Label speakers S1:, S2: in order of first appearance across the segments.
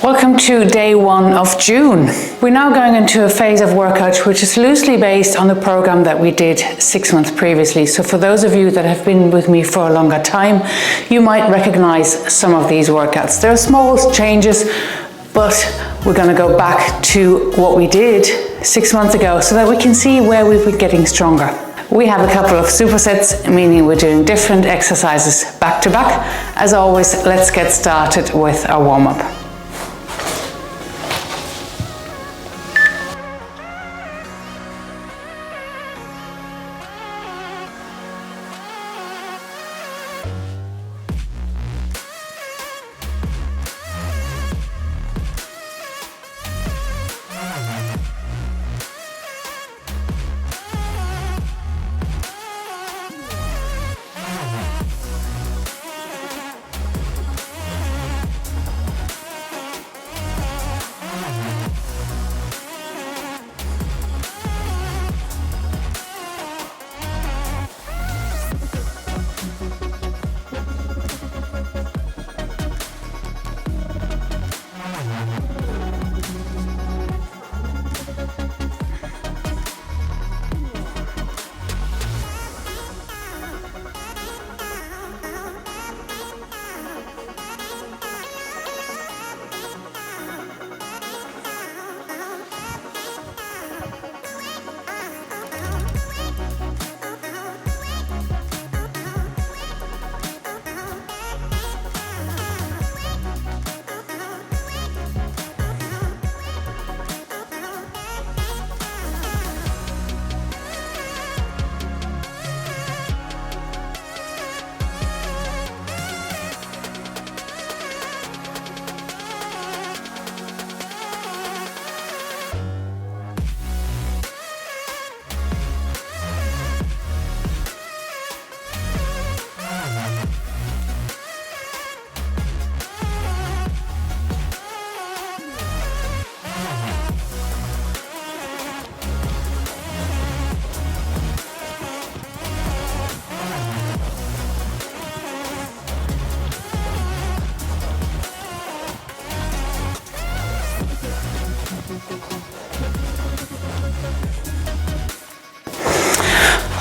S1: Welcome to day 1 of June. We're now going into a phase of workout which is loosely based on the program that we did 6 months previously. So for those of you that have been with me for a longer time, you might recognize some of these workouts. There are small changes, but we're going to go back to what we did 6 months ago so that we can see where we've been getting stronger. We have a couple of supersets, meaning we're doing different exercises back to back. As always, let's get started with our warm-up.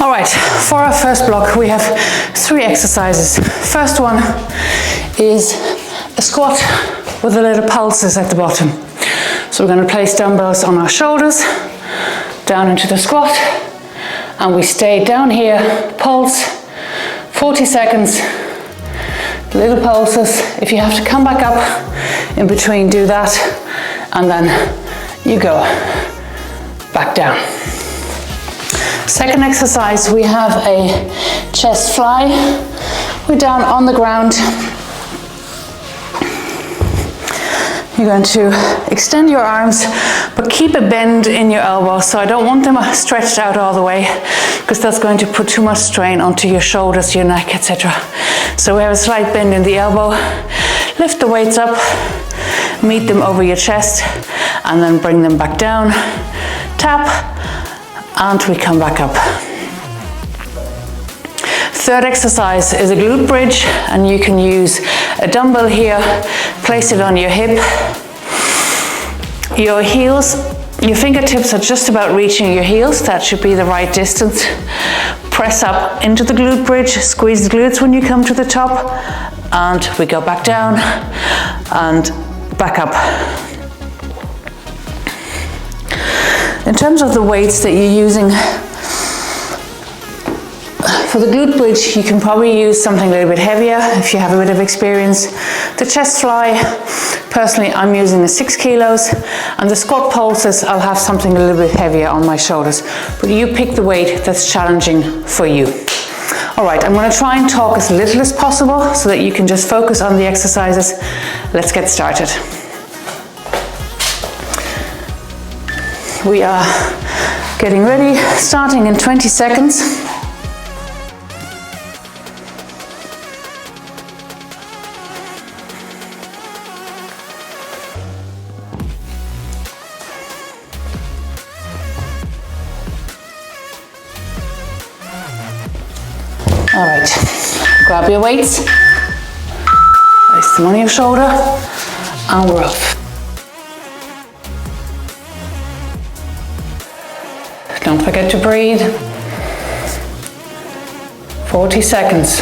S1: All right, for our first block, we have 3 exercises. First one is a squat with the little pulses at the bottom. So we're going to place dumbbells on our shoulders, down into the squat, and we stay down here, pulse, 40 seconds, little pulses. If you have to come back up in between, do that, and then you go back down. Second exercise, we have a chest fly. We're down on the ground. You're going to extend your arms, but keep a bend in your elbows. So I don't want them stretched out all the way, because that's going to put too much strain onto your shoulders, your neck, etc. So we have a slight bend in the elbow. Lift the weights up, meet them over your chest, and then bring them back down. Tap, and we come back up. Third exercise is a glute bridge, and you can use a dumbbell here, place it on your hip. Your heels, your fingertips are just about reaching your heels. That should be the right distance. Press up into the glute bridge, squeeze the glutes when you come to the top, and we go back down and back up. In terms of the weights that you're using, for the glute bridge, you can probably use something a little bit heavier if you have a bit of experience. The chest fly, personally, I'm using 6 kilos, and the squat pulses, I'll have something a little bit heavier on my shoulders. But you pick the weight that's challenging for you. All right, I'm going to try and talk as little as possible so that you can just focus on the exercises. Let's get started. We are getting ready, starting in 20 seconds. All right, grab your weights, place them on your shoulder, and we're off. Don't forget to breathe. 40 seconds.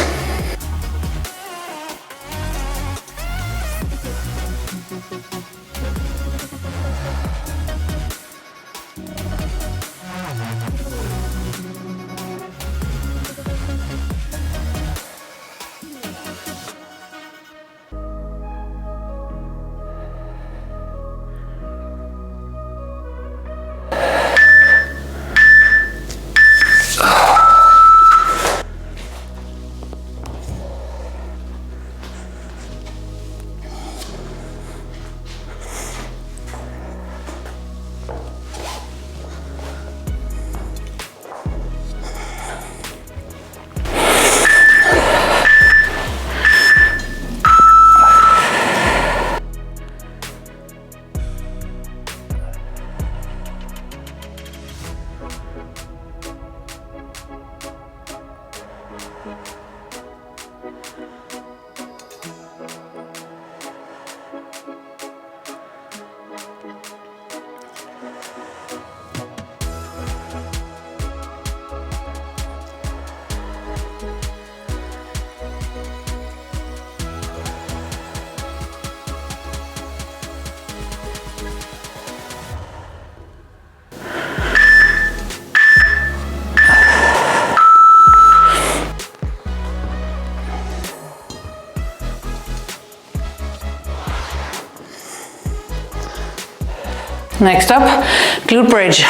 S1: Next up, glute bridge.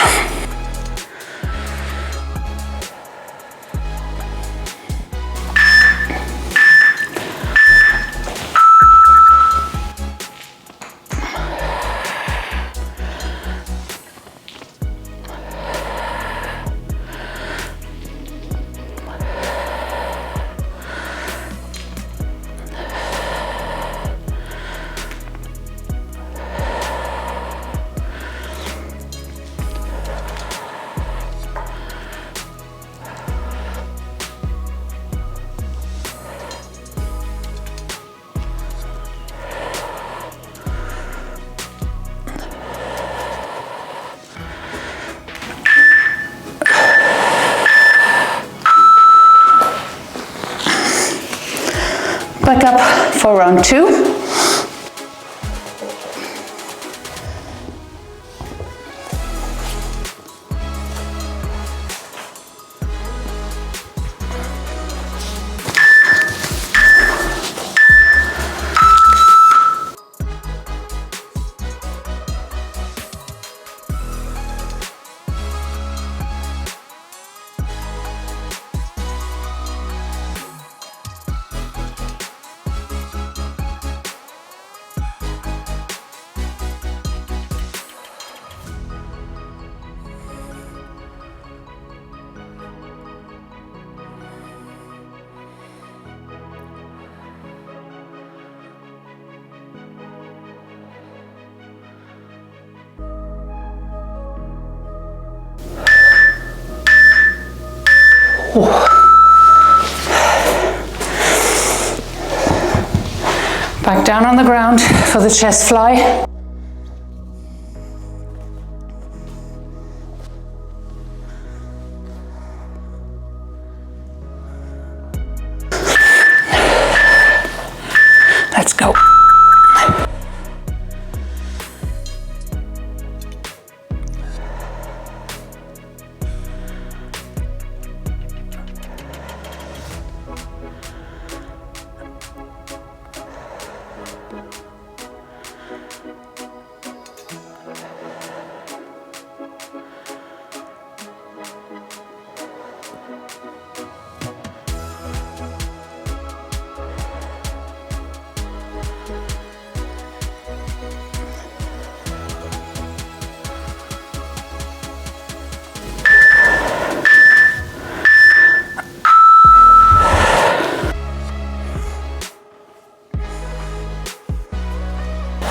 S1: Back up for round 2. Back down on the ground for the chest fly. Let's go.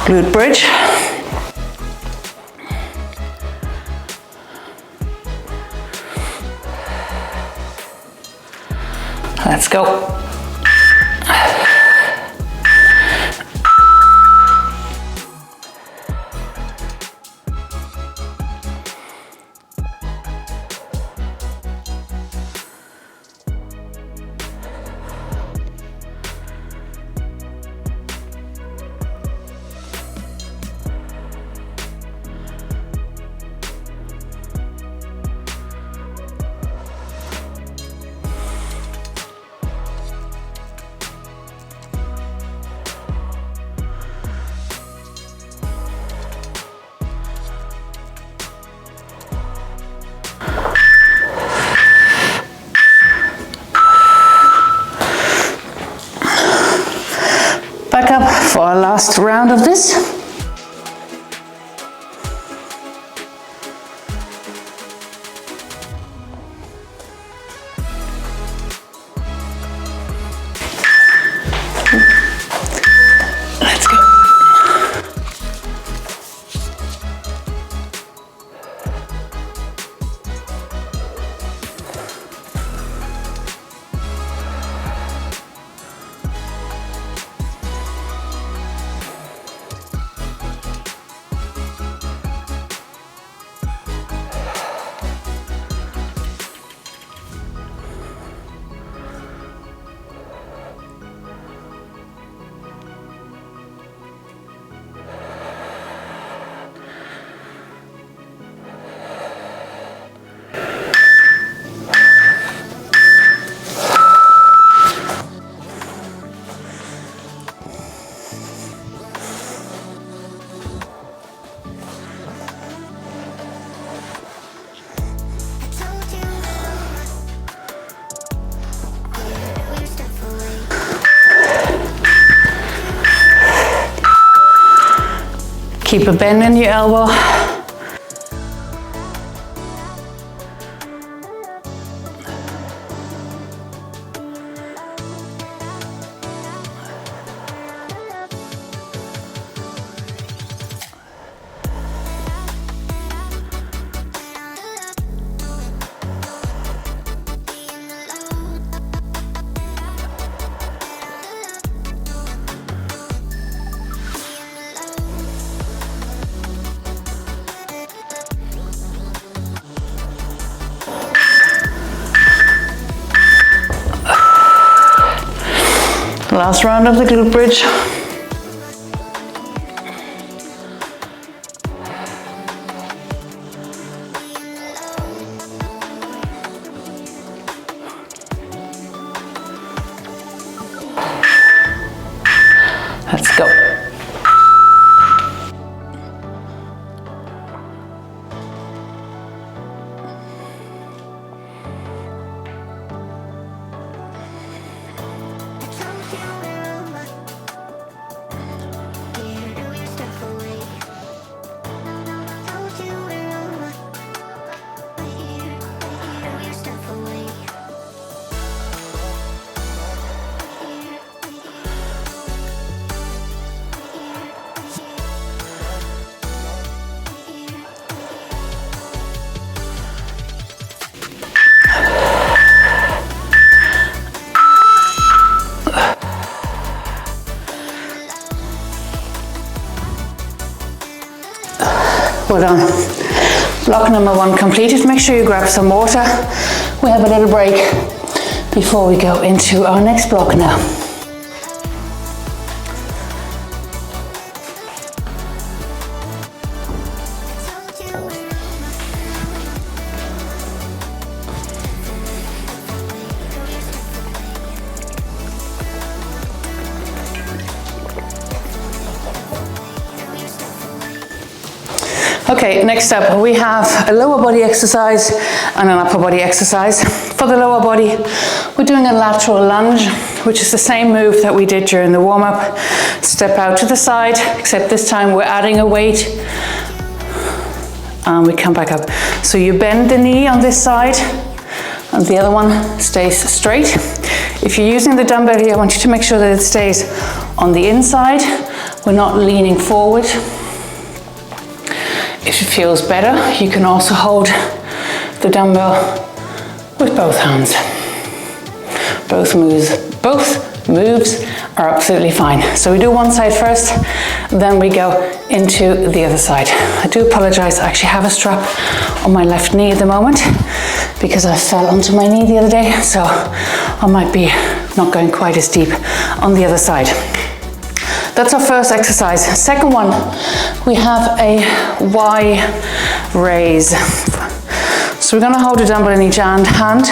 S1: Glute bridge. Let's go. our last round of this. Let's go. Keep a bend in your elbow. Last round of the glute bridge. Let's go. Well done. Block number one completed. Make sure you grab some water. We have a little break before we go into our next block now. Okay, next up we have a lower body exercise and an upper body exercise. For the lower body, we're doing a lateral lunge, which is the same move that we did during the warm-up. Step out to the side, except this time we're adding a weight. And we come back up. So you bend the knee on this side, and the other one stays straight. If you're using the dumbbell here, I want you to make sure that it stays on the inside. We're not leaning forward. If it feels better, you can also hold the dumbbell with both hands. Both moves are absolutely fine. So we do one side first, then we go into the other side. I do apologize, I actually have a strap on my left knee at the moment because I fell onto my knee the other day, so I might be not going quite as deep on the other side. That's our first exercise. Second one, we have a Y raise. So we're gonna hold a dumbbell in each hand,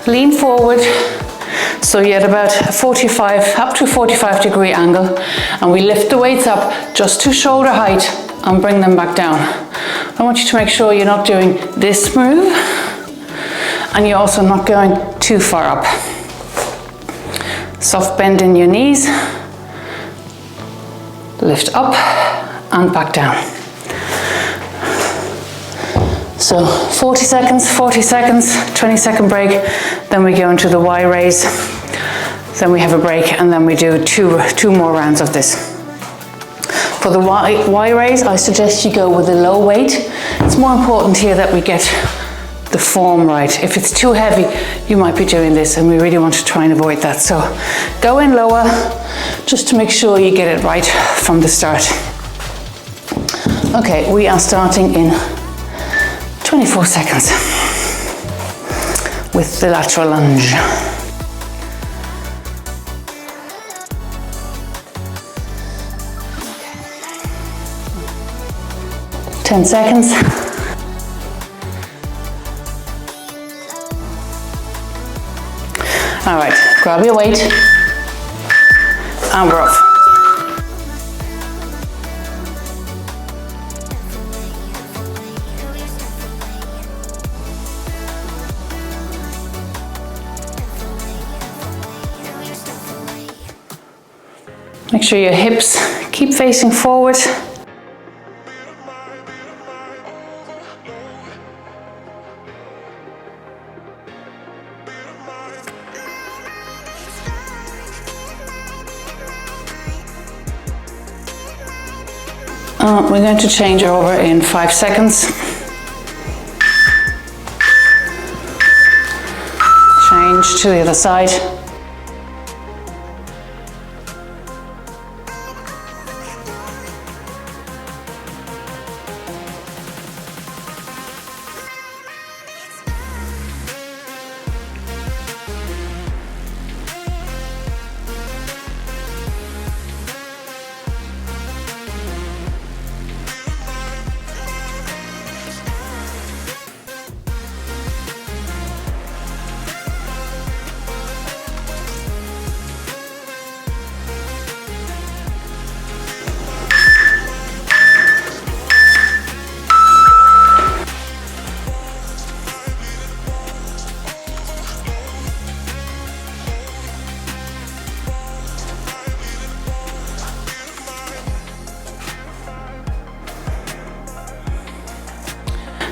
S1: lean forward, so you're at about up to 45 degree angle, and we lift the weights up just to shoulder height and bring them back down. I want you to make sure you're not doing this move, and you're also not going too far up. Soft bend in your knees. lift up and back down. So 40 seconds, 20-second break, then we go into the Y raise, then we have a break, and then we do two more rounds of this. For the Y raise, I suggest you go with a low weight. It's more important here that we get the form right. If it's too heavy, you might be doing this, and we really want to try and avoid that. So go in lower, just to make sure you get it right from the start. Okay, we are starting in 24 seconds with the lateral lunge. 10 seconds. All right, grab your weight and we're off. Make sure your hips keep facing forward. We're going to change over in 5 seconds. Change to the other side.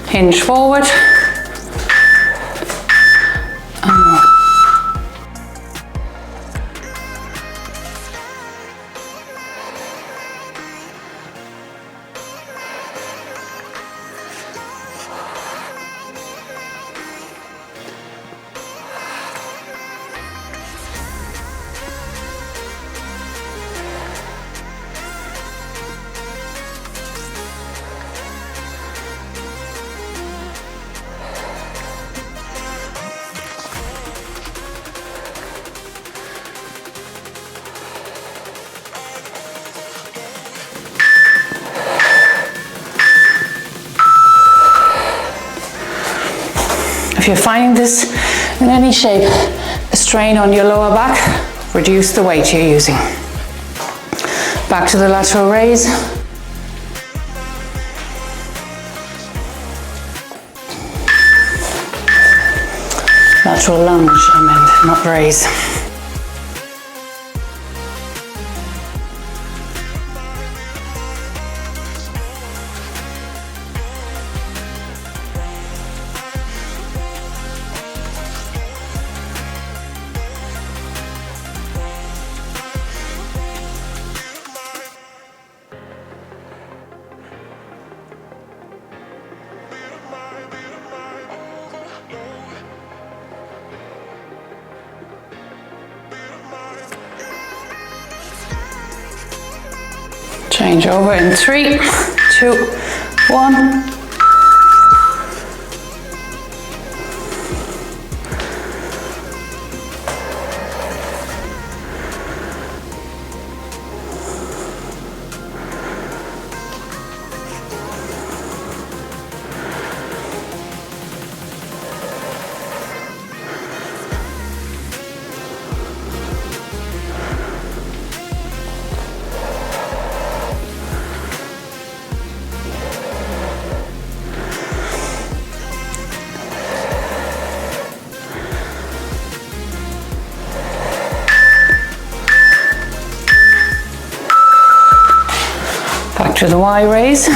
S1: Hinge forward. If you're finding this in any shape a strain on your lower back, reduce the weight you're using. Back to the lateral raise. Lateral lunge, I meant, not raise. Change over in 3, 2, 1. Back to the Y raise.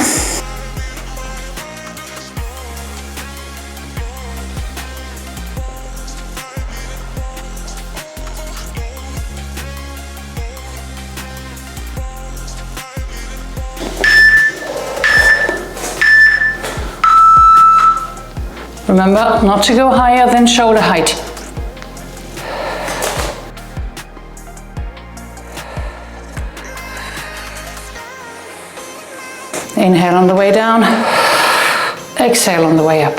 S1: Remember not to go higher than shoulder height. Inhale on the way down, exhale on the way up.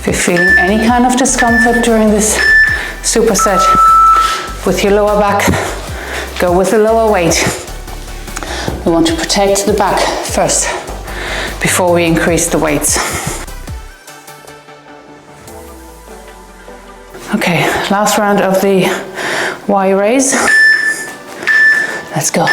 S1: If you're feeling any kind of discomfort during this superset with your lower back, go with the lower weight. We want to protect the back first before we increase the weights. Okay, last round of the Y raise. Let's go.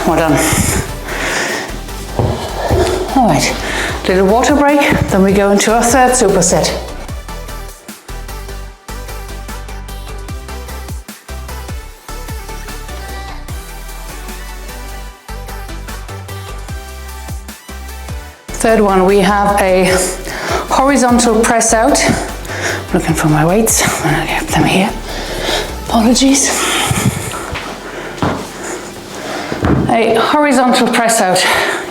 S1: Well done. All right, little water break, then we go into our third superset. Third one, we have a horizontal press out. I'm looking for my weights, I'm gonna get them here. Apologies. A horizontal press out.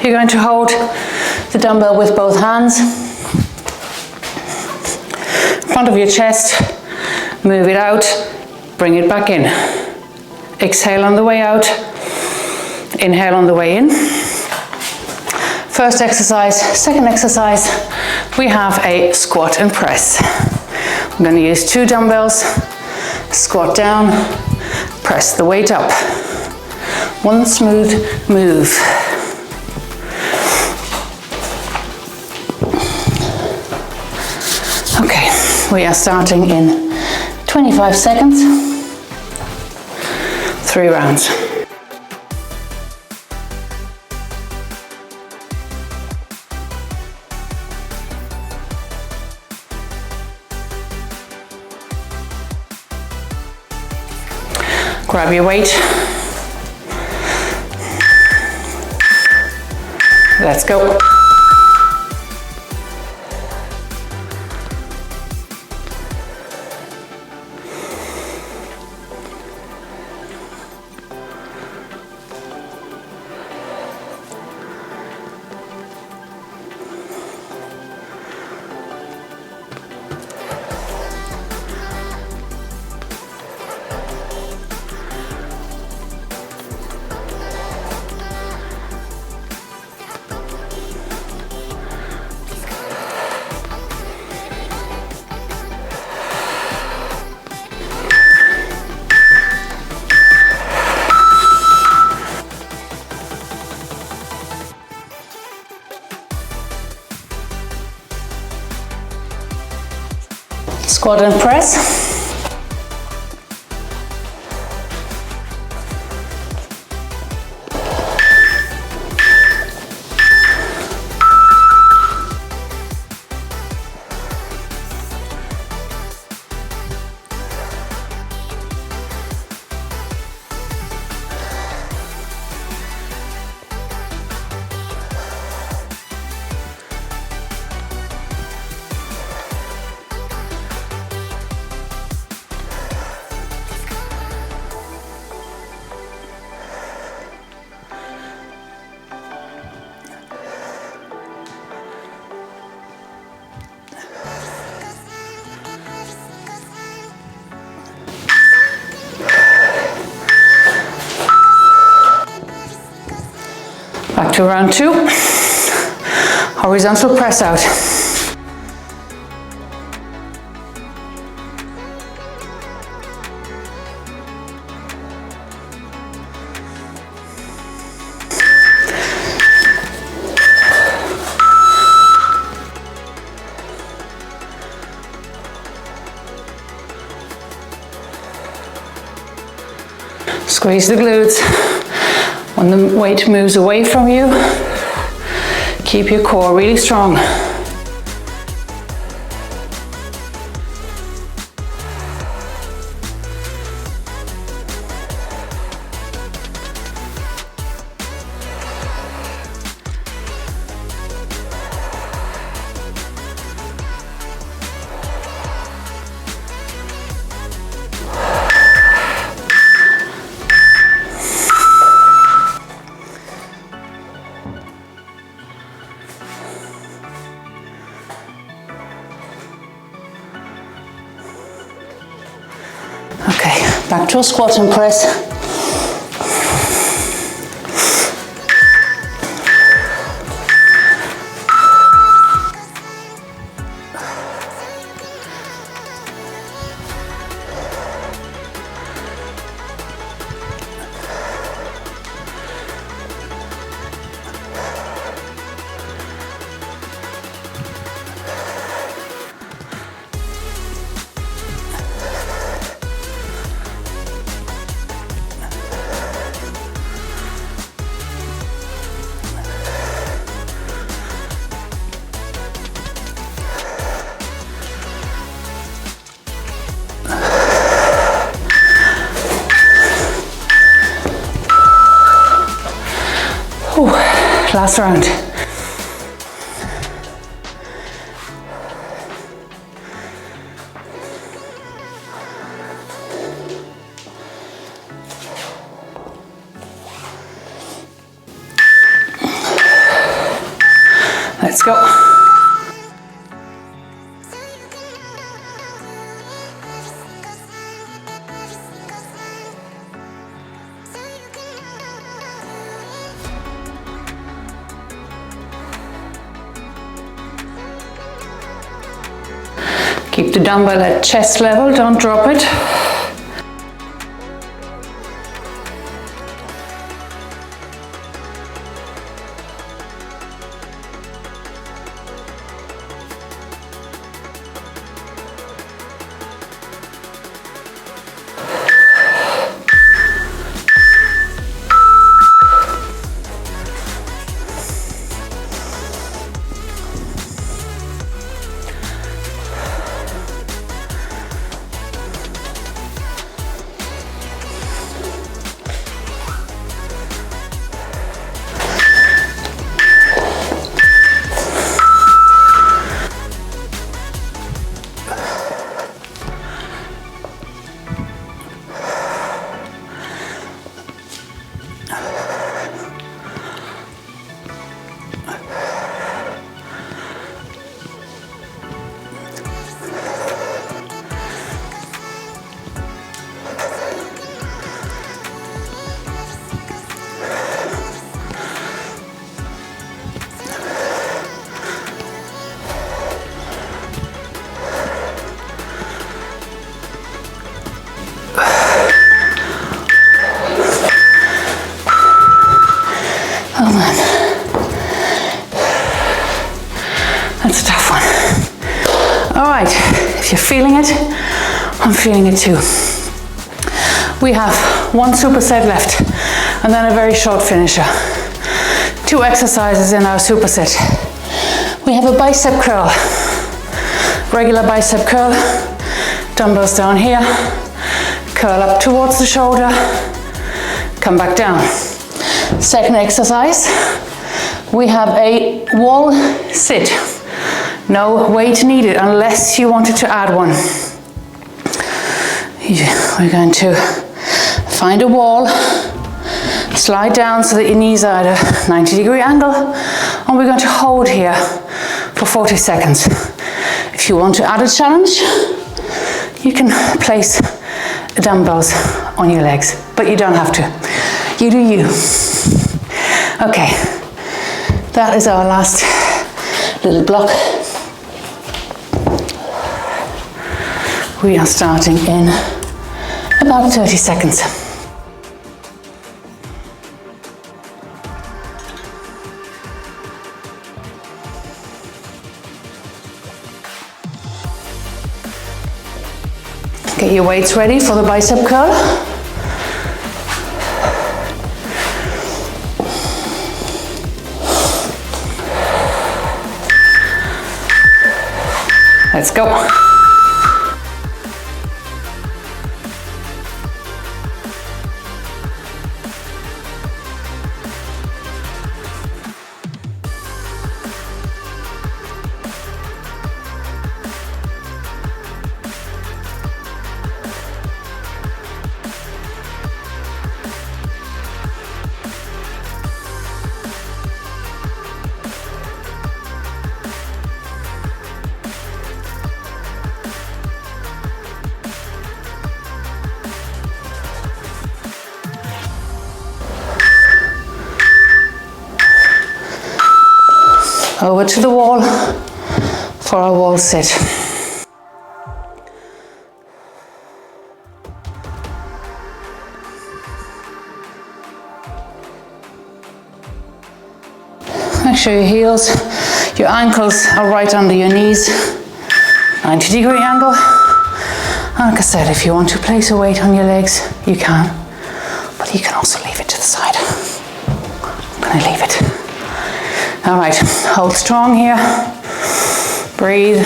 S1: You're going to hold the dumbbell with both hands in front of your chest, move it out, bring it back in. Exhale on the way out, inhale on the way in. First exercise. Second exercise, we have a squat and press. I'm going to use 2 dumbbells, squat down, press the weight up. One smooth move. Okay, we are starting in 25 seconds, 3 rounds. Grab your weight. Let's go. Squat and press. Back to round 2, horizontal press out. Squeeze the glutes. When the weight moves away from you, keep your core really strong. Okay, back to a squat and press. Whew, last round. Let's go. Keep the dumbbell at chest level, don't drop it. That's a tough one. All right, if you're feeling it, I'm feeling it too. We have one superset left and then a very short finisher. 2 exercises in our superset. We have a bicep curl. Regular bicep curl. Dumbbells down here. Curl up towards the shoulder. Come back down. Second exercise. We have a wall sit. No weight needed unless you wanted to add one. We're going to find a wall, slide down so that your knees are at a 90-degree angle, and we're going to hold here for 40 seconds. If you want to add a challenge, you can place the dumbbells on your legs, but you don't have to. You do you. Okay, that is our last little block. We are starting in about 30 seconds. Get your weights ready for the bicep curl. Let's go. Over to the wall for our wall sit. Make sure your heels, your ankles are right under your knees, 90-degree angle. And like I said, if you want to place a weight on your legs, you can, but you can also leave it to the side. I'm going to leave it. All right, hold strong here, breathe.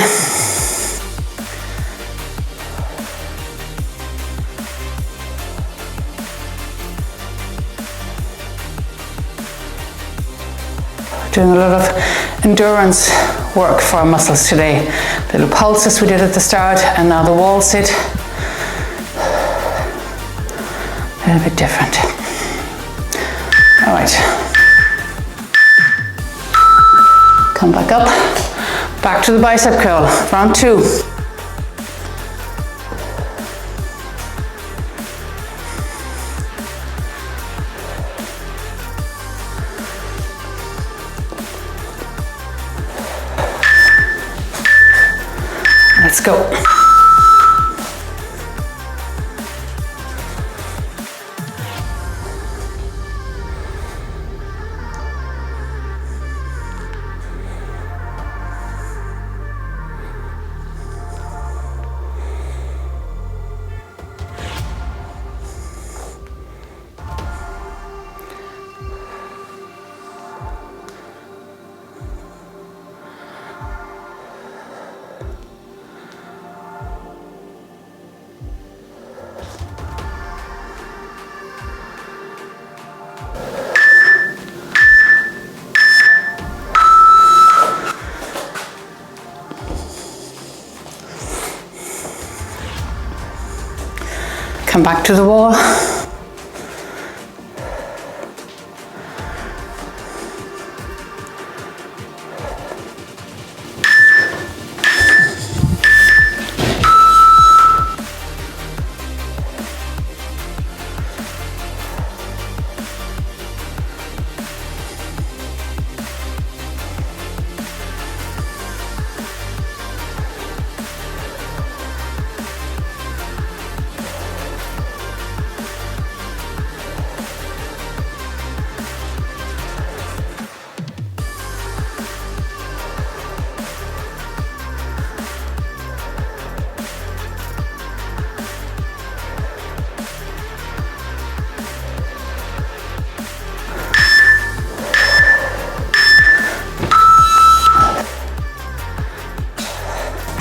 S1: Doing a lot of endurance work for our muscles today. Little pulses we did at the start, and now the wall sit. A little bit different. All right. Come back up, back to the bicep curl, round 2. Let's go. Come back to the wall.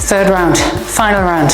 S1: Third round, final round.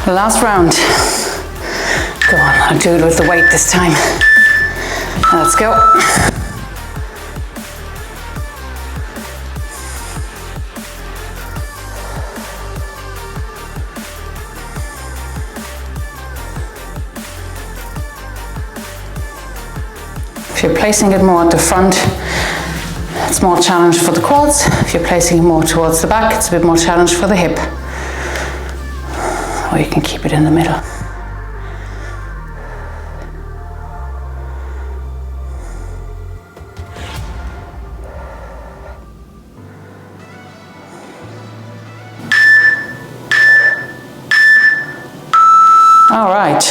S1: Last round. Go on, I'll do it with the weight this time. Let's go. If you're placing it more at the front, it's more challenge for the quads. If you're placing it more towards the back, it's a bit more challenge for the hip. Or you can keep it in the middle. All right.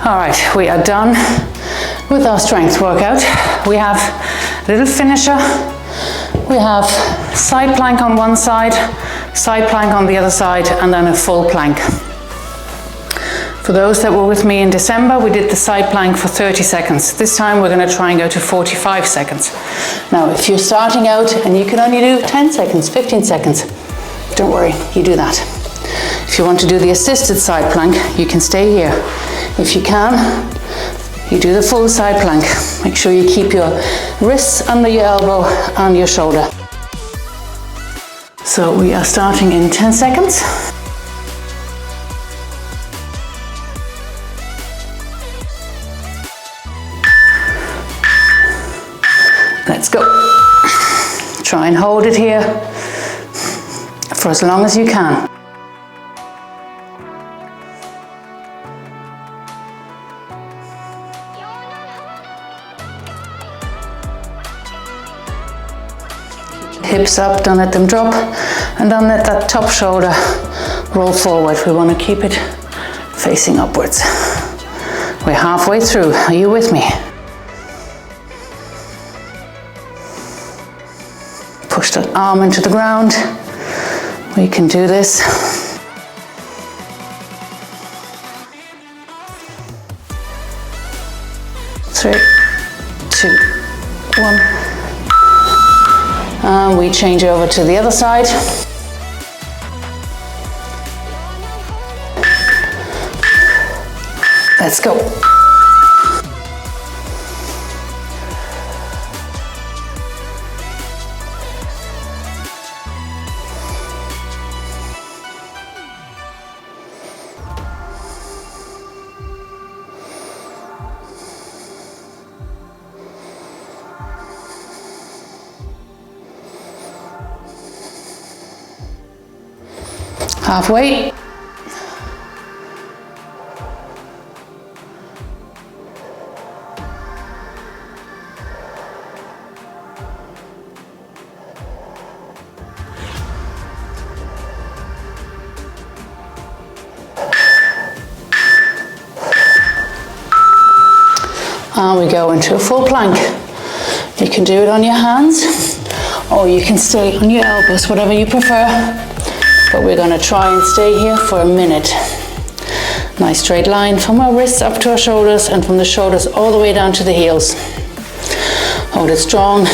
S1: All right, we are done with our strength workout. We have a little finisher. We have side plank on one side, side plank on the other side, and then a full plank. For those that were with me in December, we did the side plank for 30 seconds. This time we're going to try and go to 45 seconds. Now, if you're starting out and you can only do 10 seconds, 15 seconds, don't worry, you do that. If you want to do the assisted side plank, you can stay here. If you can, you do the full side plank. Make sure you keep your wrists under your elbow and your shoulder. So we are starting in 10 seconds. Let's go. Try and hold it here for as long as you can. Hips up, don't let them drop, and don't let that top shoulder roll forward. We want to keep it facing upwards. We're halfway through. Are you with me? Push that arm into the ground. We can do this. Three, two, one. And we change over to the other side. Let's go. Halfway. And we go into a full plank. You can do it on your hands, or you can stay on your elbows, whatever you prefer. But we're going to try and stay here for a minute. Nice straight line from our wrists up to our shoulders, and from the shoulders all the way down to the heels. Hold it strong.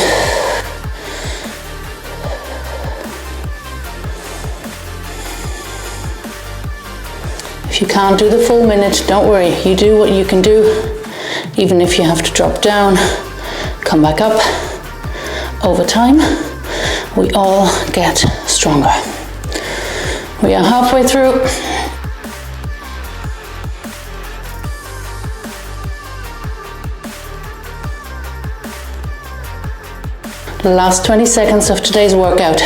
S1: If you can't do the full minute, don't worry, you do what you can do. Even if you have to drop down, come back up. Over time, we all get stronger. We are halfway through. The last 20 seconds of today's workout.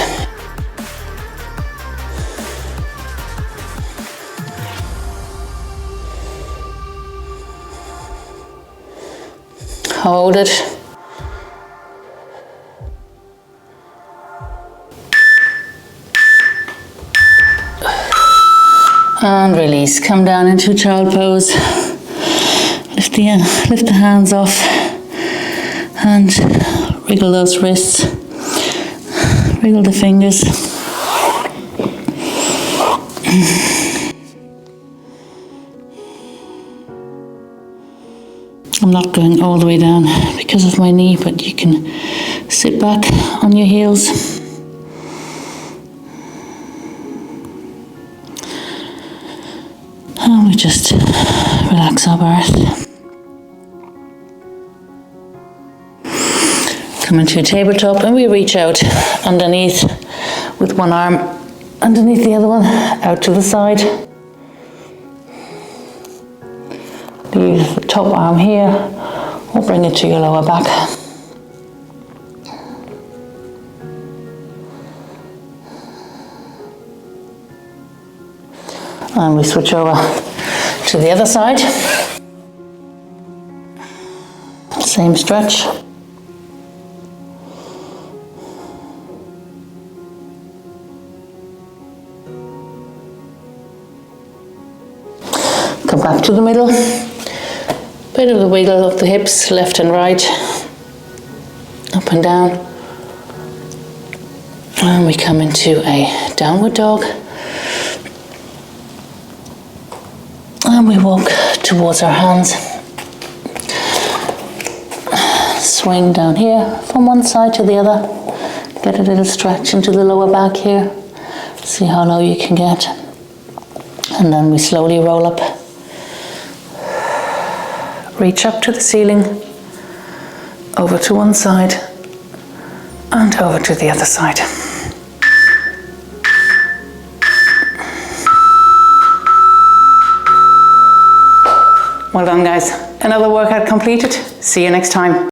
S1: Hold it. And release. Come down into child pose. Lift the hands off and wriggle those wrists. Wriggle the fingers. I'm not going all the way down because of my knee, but you can sit back on your heels. And we just relax our birth. Come into a tabletop and we reach out underneath with one arm underneath the other one, out to the side. Leave the top arm here or bring it to your lower back. And we switch over to the other side. Same stretch. Come back to the middle. Bit of the wiggle of the hips, left and right. Up and down. And we come into a downward dog. And we walk towards our hands. Swing down here from one side to the other. Get a little stretch into the lower back here. See how low you can get. And then we slowly roll up. Reach up to the ceiling. Over to one side. And over to the other side. Well done, guys. Another workout completed. See you next time.